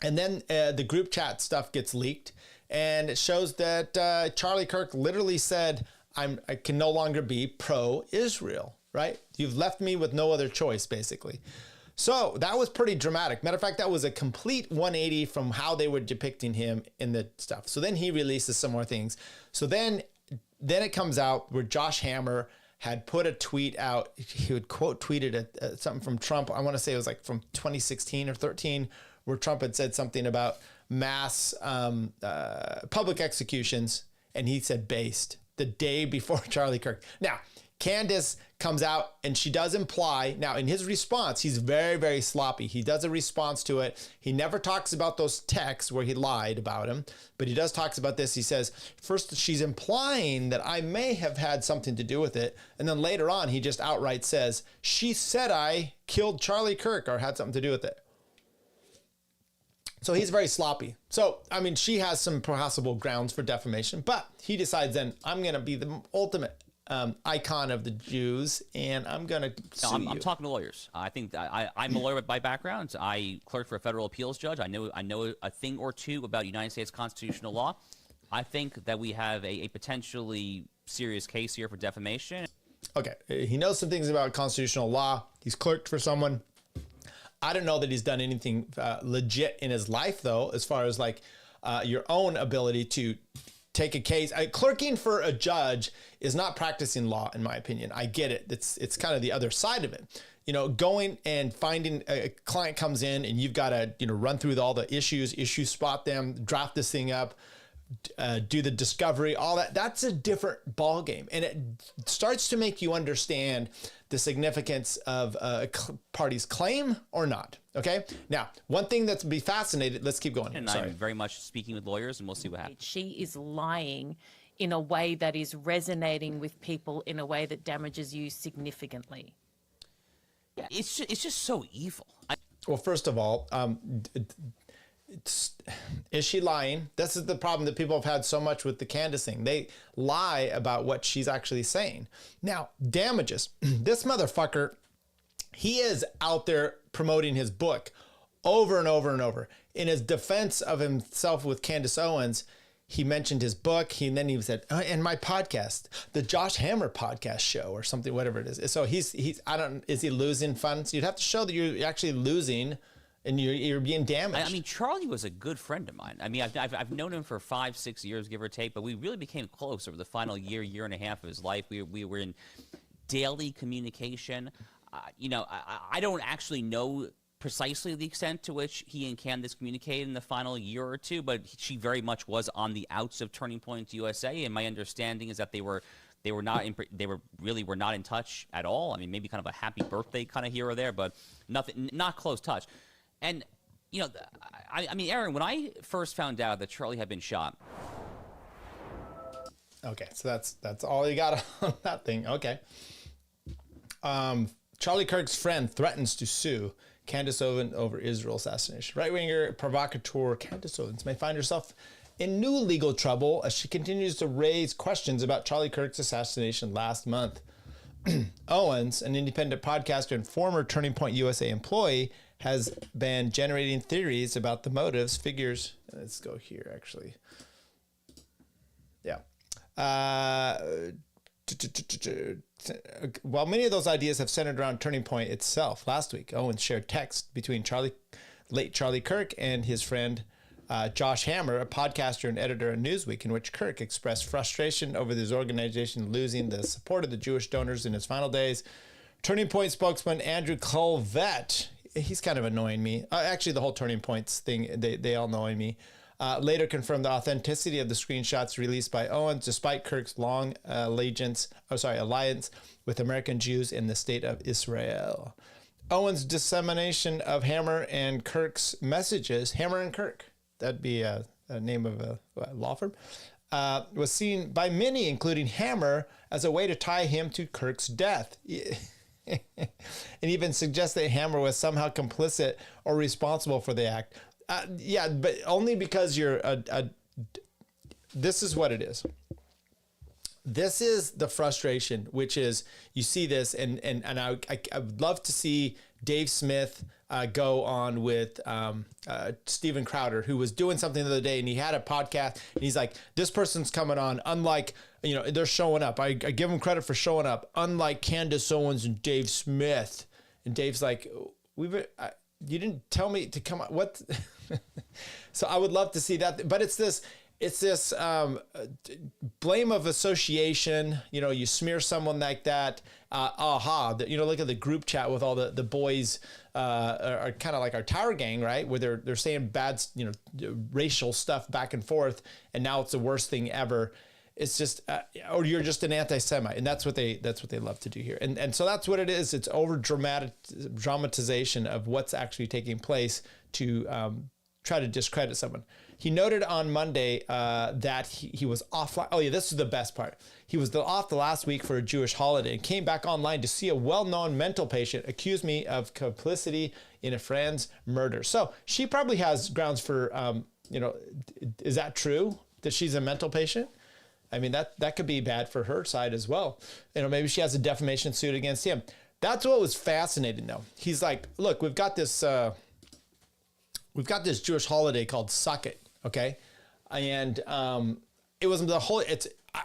And then the group chat stuff gets leaked, and it shows that Charlie Kirk literally said, I can no longer be pro-Israel, right? You've left me with no other choice, basically. So that was pretty dramatic. Matter of fact, that was a complete 180 from how they were depicting him in the stuff. So then he releases some more things. So then it comes out where Josh Hammer had put a tweet out. He would quote tweeted something from Trump. I want to say it was like from 2016 or 13, where Trump had said something about mass public executions. And he said based the day before Charlie Kirk. Now, Candace comes out and she does imply, now in his response, he's very, very sloppy. He does a response to it. He never talks about those texts where he lied about him, but he does talks about this. He says, first, she's implying that I may have had something to do with it. And then later on, he just outright says, she said I killed Charlie Kirk or had something to do with it. So he's very sloppy. So, I mean, she has some possible grounds for defamation, but he decides then, I'm going to be the ultimate icon of the Jews, and I'm going to sue I'm talking to lawyers. I think I'm a lawyer by background. I clerked for a federal appeals judge. I know a thing or two about United States constitutional law. I think that we have a potentially serious case here for defamation. Okay, he knows some things about constitutional law. He's clerked for someone. I don't know that he's done anything legit in his life, though, as far as like your own ability to take a case. Clerking for a judge is not practicing law, in my opinion. I get it. It's kind of the other side of it. You know, going and finding a client comes in and you've got to, you know, run through all the issues, spot them, draft this thing up, do the discovery, all that. That's a different ball game, and it starts to make you understand the significance of a party's claim or not. Okay. Now, one thing that's be fascinated. Let's keep going. And Sorry. I'm very much speaking with lawyers, and we'll see what happens. She is lying in a way that is resonating with people in a way that damages you significantly. Yeah, it's just so evil. Well, first of all, is she lying? This is the problem that people have had so much with the Candace thing. They lie about what she's actually saying. Now, damages. This motherfucker, he is out there promoting his book over and over and over. In his defense of himself with Candace Owens, he mentioned his book. And then he said, and my podcast, the Josh Hammer podcast show or something, whatever it is. So is he losing funds? You'd have to show that you're actually losing and you're being damaged. I mean, Charlie was a good friend of mine. I mean, I've known him for 5-6 years, give or take, but we really became close over the final year and a half of his life. We were in daily communication. You know, I don't actually know precisely the extent to which he and Candace communicated in the final year or two, but she very much was on the outs of Turning Point USA, and my understanding is that they were not in touch at all. I mean, maybe kind of a happy birthday kind of here or there, but not close touch. And you know, I mean, Aaron, when I first found out that Charlie had been shot. Okay, so that's all you got on that thing. Okay. Charlie Kirk's friend threatens to sue Candace Owens over Israel assassination. Right-winger provocateur Candace Owens may find herself in new legal trouble as she continues to raise questions about Charlie Kirk's assassination last month. Owens, an independent podcaster and former Turning Point USA employee, has been generating theories about the motives, figures. Let's go here, actually. Yeah. While many of those ideas have centered around Turning Point itself, last week, Owens shared text between late Charlie Kirk and his friend Josh Hammer, a podcaster and editor at Newsweek, in which Kirk expressed frustration over his organization losing the support of the Jewish donors in his final days. Turning Point spokesman Andrew Colvett, he's kind of annoying me. Actually, the whole Turning Points thing, they all annoy me. Later confirmed the authenticity of the screenshots released by Owens, despite Kirk's long alliance with American Jews in the state of Israel. Owens' dissemination of Hammer and Kirk's messages, Hammer and Kirk, that'd be a name of a law firm, was seen by many, including Hammer, as a way to tie him to Kirk's death. And even suggest that Hammer was somehow complicit or responsible for the act. Yeah, but only because you're this is what it is. This is the frustration, which is you see this, and I would love to see Dave Smith go on with Steven Crowder, who was doing something the other day, and he had a podcast, and he's like, this person's coming on, unlike, you know, they're showing up. I give them credit for showing up, unlike Candace Owens and Dave Smith. And Dave's like, you didn't tell me to come on. What? So I would love to see that, but it's this blame of association. You know, you smear someone like that. You know, look at the group chat with all the boys are kind of like our Tower Gang, right? Where they're saying bad, you know, racial stuff back and forth, and now it's the worst thing ever. It's just, or you're just an anti-Semite, and that's what they love to do here. And so that's what it is. It's over dramatization of what's actually taking place to try to discredit someone. He noted on Monday that he was offline. Oh yeah, this is the best part. He was off the last week for a Jewish holiday and came back online to see a well-known mental patient accuse me of complicity in a friend's murder. So she probably has grounds for, is that true that she's a mental patient? I mean, that could be bad for her side as well. Maybe she has a defamation suit against him. That's what was fascinating though. He's like, look, we've got this Jewish holiday called Suck It. Okay. And, it was the whole,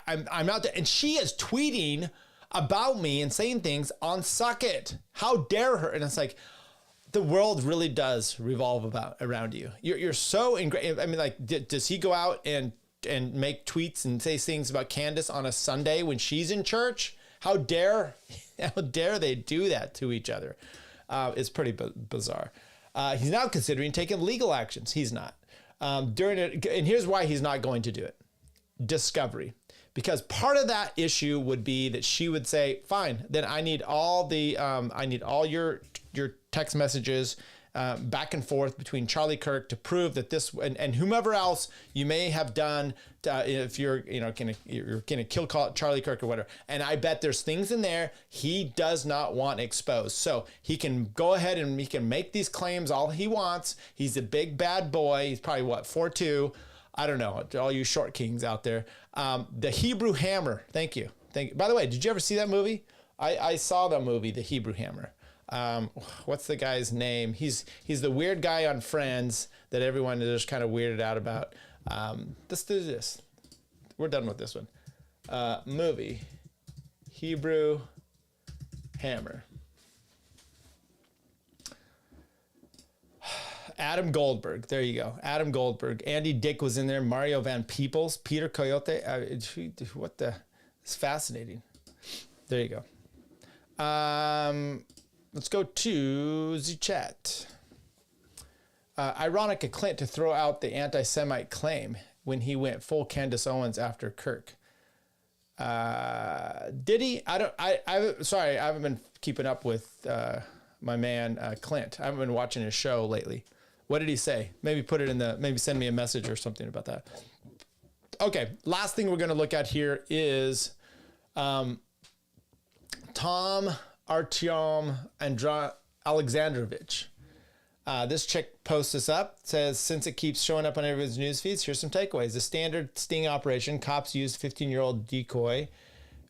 I'm out there and she is tweeting about me and saying things on Suck It. How dare her? And it's like, the world really does revolve around you. You're so ingrained. I mean, like, does he go out and make tweets and say things about Candace on a Sunday when she's in church? How dare they do that to each other? It's pretty bizarre. He's now considering taking legal actions. He's not. And here's why he's not going to do it. Discovery. Because part of that issue would be that she would say, fine, then I need all your text messages back and forth between Charlie Kirk to prove that this and whomever else you may have done if you're gonna kill Charlie Kirk or whatever. And I bet there's things in there he does not want exposed. So he can go ahead and he can make these claims all he wants. He's a big bad boy. He's probably 4'2". I don't know, all you short kings out there. The Hebrew Hammer. Thank you. By the way, did you ever see that movie? I saw that movie, The Hebrew Hammer. What's the guy's name? He's the weird guy on Friends that everyone is just kind of weirded out about. Let's do this. We're done with this one. Movie, Hebrew Hammer. Adam Goldberg. There you go. Adam Goldberg. Andy Dick was in there. Mario Van Peebles. Peter Coyote. It's fascinating. There you go. Let's go to the chat. Ironic of Clint to throw out the anti-Semite claim when he went full Candace Owens after Kirk. Did he? Sorry, I haven't been keeping up with my man Clint. I haven't been watching his show lately. What did he say? Maybe maybe send me a message or something about that. Okay, last thing we're going to look at here is Tom Artyom Alexandrovich. This chick posts this up. It says, since it keeps showing up on everyone's news feeds, here's some takeaways. The standard sting operation. Cops used 15-year-old decoy.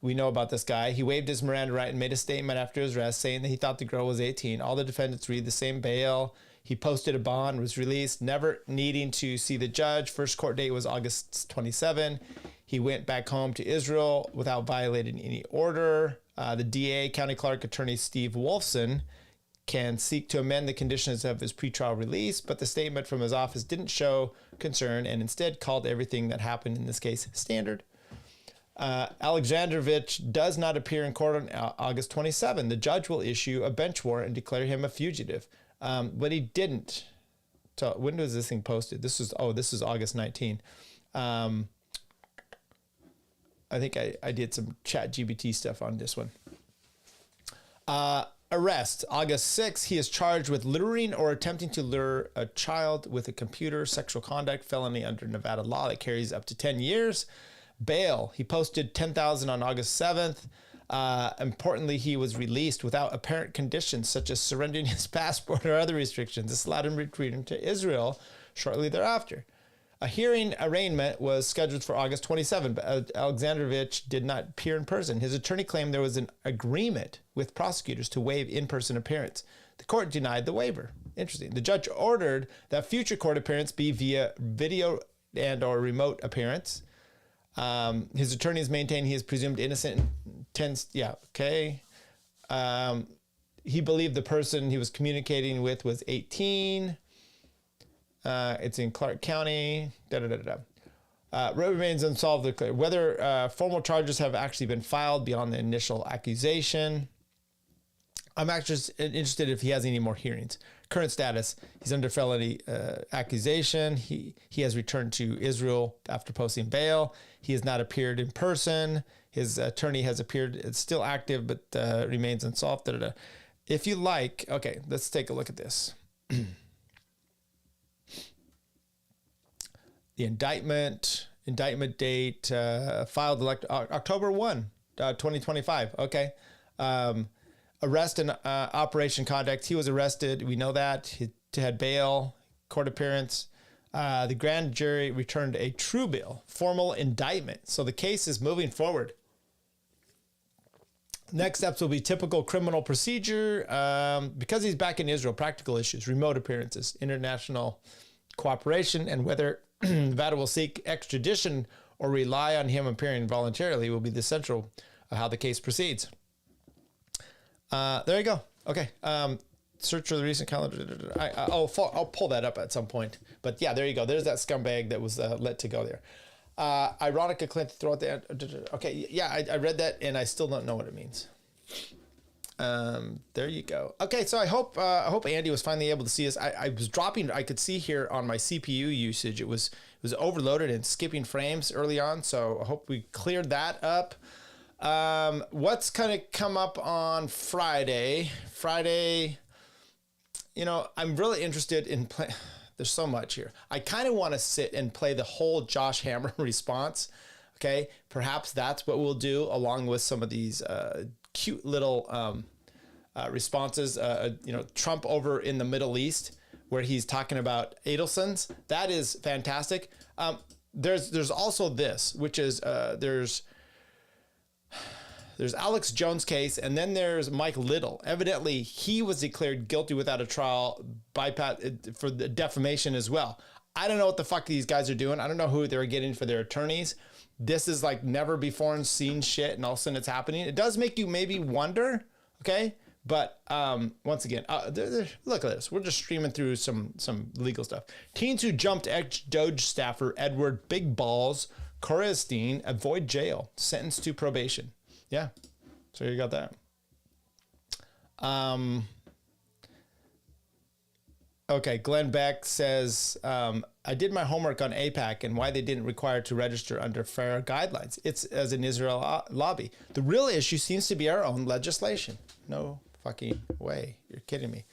We know about this guy. He waived his Miranda right and made a statement after his arrest saying that he thought the girl was 18. All the defendants read the same bail. He posted a bond, was released, never needing to see the judge. First court date was August 27. He went back home to Israel without violating any order. The DA, County Clerk Attorney Steve Wolfson, can seek to amend the conditions of his pretrial release, but the statement from his office didn't show concern and instead called everything that happened in this case standard. Alexandrovich does not appear in court on August 27. The judge will issue a bench warrant and declare him a fugitive. But he didn't. So when was this thing posted? This is August 19. I think I did some chat GBT stuff on this one. Arrest. August 6, he is charged with luring or attempting to lure a child with a computer, sexual conduct, felony under Nevada law that carries up to 10 years. Bail. He posted $10,000 on August 7th. Importantly, he was released without apparent conditions such as surrendering his passport or other restrictions. This allowed him to return to Israel shortly thereafter. A hearing arraignment was scheduled for August 27, but Alexandrovich did not appear in person. His attorney claimed there was an agreement with prosecutors to waive in-person appearance. The court denied the waiver. Interesting. The judge ordered that future court appearance be via video and or remote appearance. His attorneys maintain he is presumed innocent. He believed the person he was communicating with was 18. It's in Clark County. Remains unsolved. Whether formal charges have actually been filed beyond the initial accusation. I'm actually interested if he has any more hearings. Current status, he's under felony accusation. He has returned to Israel after posting bail. He has not appeared in person. His attorney has appeared. It's still active, but remains unsolved. If you like, okay, let's take a look at this. the indictment date filed October 1, 2025. Okay. Arrest and Operation Conduct. He was arrested. We know that. He had bail, court appearance. The grand jury returned a true bill, formal indictment. So the case is moving forward. Next steps will be typical criminal procedure. Because he's back in Israel, practical issues, remote appearances, international cooperation, and whether Nevada will seek extradition or rely on him appearing voluntarily will be the central of how the case proceeds. There you go. Okay. Search for the recent calendar. I'll pull that up at some point. But yeah, there you go. There's that scumbag that was let to go there. Ironica Clinton throw it there. Okay. Yeah, I read that and I still don't know what it means. There you go. Okay. So I hope Andy was finally able to see us. I was dropping. I could see here on my CPU usage. It was overloaded and skipping frames early on. So I hope we cleared that up. What's going to come up on Friday? You know, I'm really interested in play. There's so much here. I kind of want to sit and play the whole Josh Hammer response. Okay. Perhaps that's what we'll do along with some of these, cute little, responses, you know, Trump over in the Middle East where he's talking about Adelson's. That is fantastic. There's also this, which is, there's Alex Jones' case, and then there's Mike Little. Evidently, he was declared guilty without a trial for the defamation as well. I don't know what the fuck these guys are doing. I don't know who they're getting for their attorneys. This is like never before seen shit, and all of a sudden it's happening. It does make you maybe wonder, okay? But once again, look at this. We're just streaming through some legal stuff. Teens who jumped ex-Doge staffer Edward Big Balls Korestein avoid jail, sentenced to probation. Yeah, so you got that. Okay, Glenn Beck says, I did my homework on AIPAC and why they didn't require to register under FAIR guidelines. It's as an Israel lobby. The real issue seems to be our own legislation. No fucking way. You're kidding me.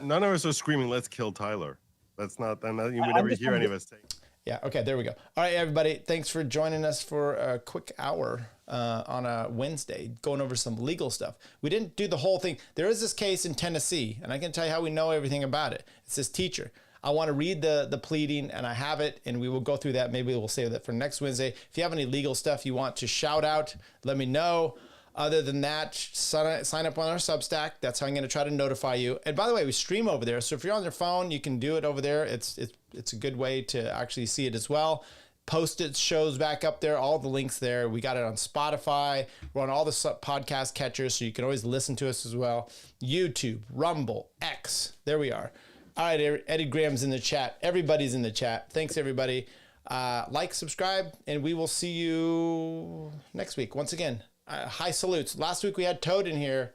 None of us are screaming, let's kill Tyler. That's not, you would never hear any of us saying. Yeah, okay, there we go. All right, everybody, thanks for joining us for a quick hour on a Wednesday, going over some legal stuff. We didn't do the whole thing. There is this case in Tennessee, and I can tell you how we know everything about it. It's this teacher. I want to read the pleading, and I have it, and we will go through that. Maybe we'll save that for next Wednesday. If you have any legal stuff you want to shout out, let me know. Other than that, sign up on our Substack. That's how I'm going to try to notify you. And by the way, we stream over there. So if you're on your phone, you can do it over there. It's a good way to actually see it as well. Post-it shows back up there, all the links there. We got it on Spotify. We're on all the podcast catchers, so you can always listen to us as well. YouTube, Rumble, X. There we are. All right, Eddie Graham's in the chat. Everybody's in the chat. Thanks, everybody. Like, subscribe, and we will see you next week. Once again, high salutes. Last week we had Toad in here.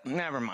Never mind.